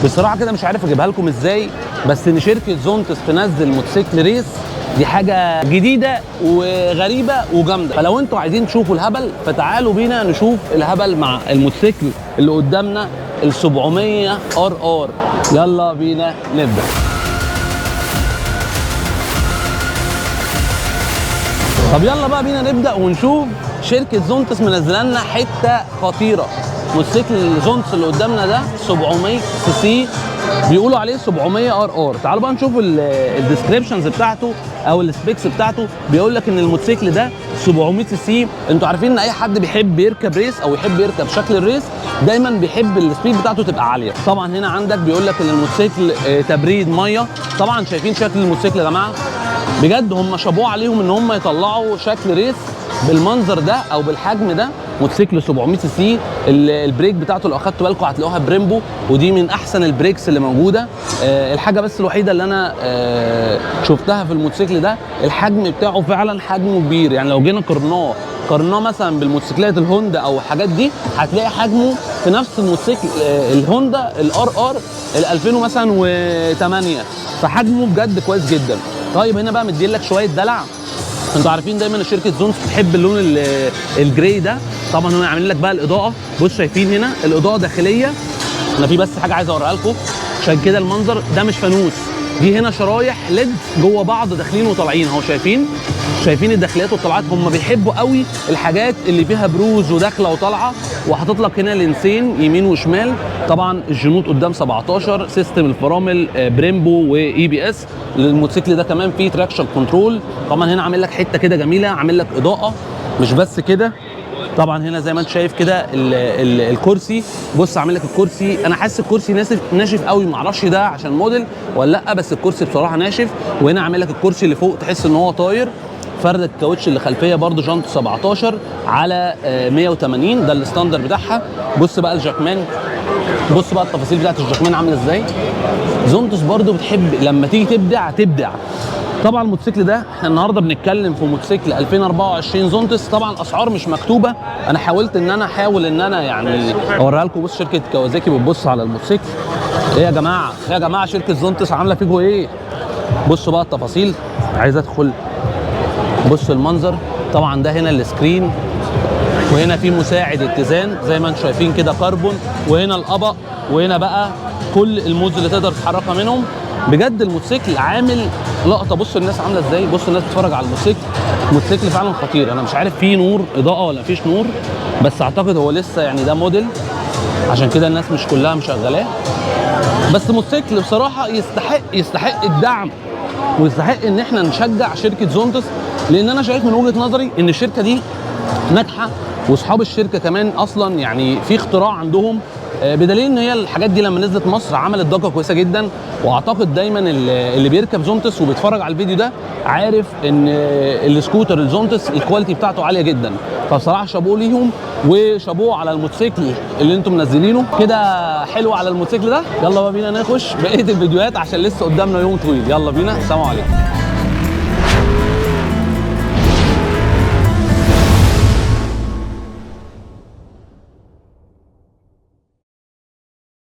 بصراحه كده مش عارف اجيبها لكم ازاي، بس ان شركه زونتس تنزل موتوسيكل ريس دي حاجه جديده وغريبه وجامده. فلو انتوا عايزين تشوفوا الهبل فتعالوا بينا نشوف الهبل مع الموتوسيكل اللي قدامنا ال 700 RR. يلا بينا نبدا. طب يلا بقى بينا نبدا ونشوف شركه زونتس منزله لنا حته خطيره. موتوسيكل زونتس اللي قدامنا ده 700 سي سي، بيقولوا عليه 700 RR. تعالوا بقى نشوف الديسكريبشنز بتاعته او السبيكس بتاعته. بيقول لك ان الموتوسيكل ده 700 سي سي. انتوا عارفين ان اي حد بيحب يركب ريس او يحب يركب شكل الريس دايما بيحب السبيد بتاعته تبقى عاليه. طبعا هنا عندك بيقول لك ان الموتوسيكل تبريد ميه. طبعا شايفين شكل الموتوسيكل يا جماعه، بجد هم شابوه عليهم ان هم يطلعوا شكل ريس بالمنظر ده او بالحجم ده. موتوسيكل 700 سي سي. البريك بتاعته لو اخدتوا بالكم هتلاقوها بريمبو، ودي من احسن البريكس اللي موجوده. الحاجه بس الوحيده اللي انا شفتها في الموتوسيكل ده الحجم بتاعه فعلا حجمه كبير. يعني لو جينا قارناه مثلا بالموتوسيكلات الهوندا او الحاجات دي هتلاقي حجمه في نفس الموتوسيكل الهوندا الRR ال 2000 مثلا و8، فحجمه بجد كويس جدا. طيب هنا بقى مدين لك شويه دلع. انتوا عارفين دايما شركه زونتس بتحب اللون الجراي ده. طبعا هنا عاملين لك بقى الاضاءه. بص شايفين هنا الاضاءه داخليه. انا في بس حاجه عايز اوريها لكم عشان كده المنظر ده مش فانوس، دي هنا شرايح ليد جوه بعض داخلين وطالعين اهو. شايفين الداخليات والطلعات. هم بيحبوا قوي الحاجات اللي فيها بروز وداخله وطالعه. وحاطط لك هنا لينسين يمين وشمال. طبعا الجنوط قدام 17. سيستم الفرامل بريمبو واي بي اس. الموتوسيكل ده كمان فيه تراكشن كنترول. طبعا هنا عامل لك حته كده جميله، عامل لك اضاءه. مش بس كده، طبعا هنا زي ما انت شايف كده الكرسي. بص عامل لك الكرسي، انا حاسس الكرسي ناشف قوي، معرفش ده عشان موديل ولا لا، بس الكرسي بصراحه ناشف. وهنا عامل لك الكرسي اللي فوق تحس ان هو طاير. فرده الكاوتش اللي خلفيه برده جانت 17 على 180، ده الستاندر بتاعها. بص بقى الجاكمان، بص بقى التفاصيل بتاعت الجاكمان عامله ازاي. زونتس برده بتحب لما تيجي تبدع. طبعا الموتوسيكل ده احنا النهارده بنتكلم في موتوسيكل 2024 زونتس. طبعا الاسعار مش مكتوبه، انا حاولت ان انا يعني اوريها لكم. بص شركه كوازاكي بتبص على الموتوسيكل. ايه يا جماعه شركه زونتس عامله فيكم ايه؟ بصوا بقى التفاصيل. عايز ادخل. بص المنظر. طبعا ده هنا السكرين، وهنا في مساعد اتزان زي ما انتم شايفين كده كربون، وهنا القبق، وهنا بقى كل المودز اللي تقدر تتحركها منهم. بجد الموتوسيكل عامل لقطه. بصوا الناس عامله ازاي، بصوا الناس بتتفرج على الموتوسيكل. الموتوسيكل فعلا خطير. انا مش عارف فيه نور اضاءه ولا مفيش نور، بس اعتقد هو لسه يعني ده موديل عشان كده الناس مش كلها مشغلاه. بس موتوسيكل بصراحه يستحق الدعم، ويستحق ان احنا نشجع شركه زونتس. لان انا شايف من وجهه نظري ان الشركه دي ناجحه، واصحاب الشركه كمان اصلا يعني في اختراع عندهم، بدليل ان هي الحاجات دي لما نزلت مصر عملت ضجه كويسه جدا. واعتقد دايما اللي بيركب زونتس وبيتفرج على الفيديو ده عارف ان السكوتر الزونتس الكواليتي بتاعته عاليه جدا. فبصراحه شابوه ليهم، وشابوه على الموتوسيكل اللي انتم منزلينه كده حلو على الموتوسيكل ده. يلا بقى بينا نخش بقيه الفيديوهات عشان لسه قدامنا يوم طويل. يلا بينا، سلام عليكم.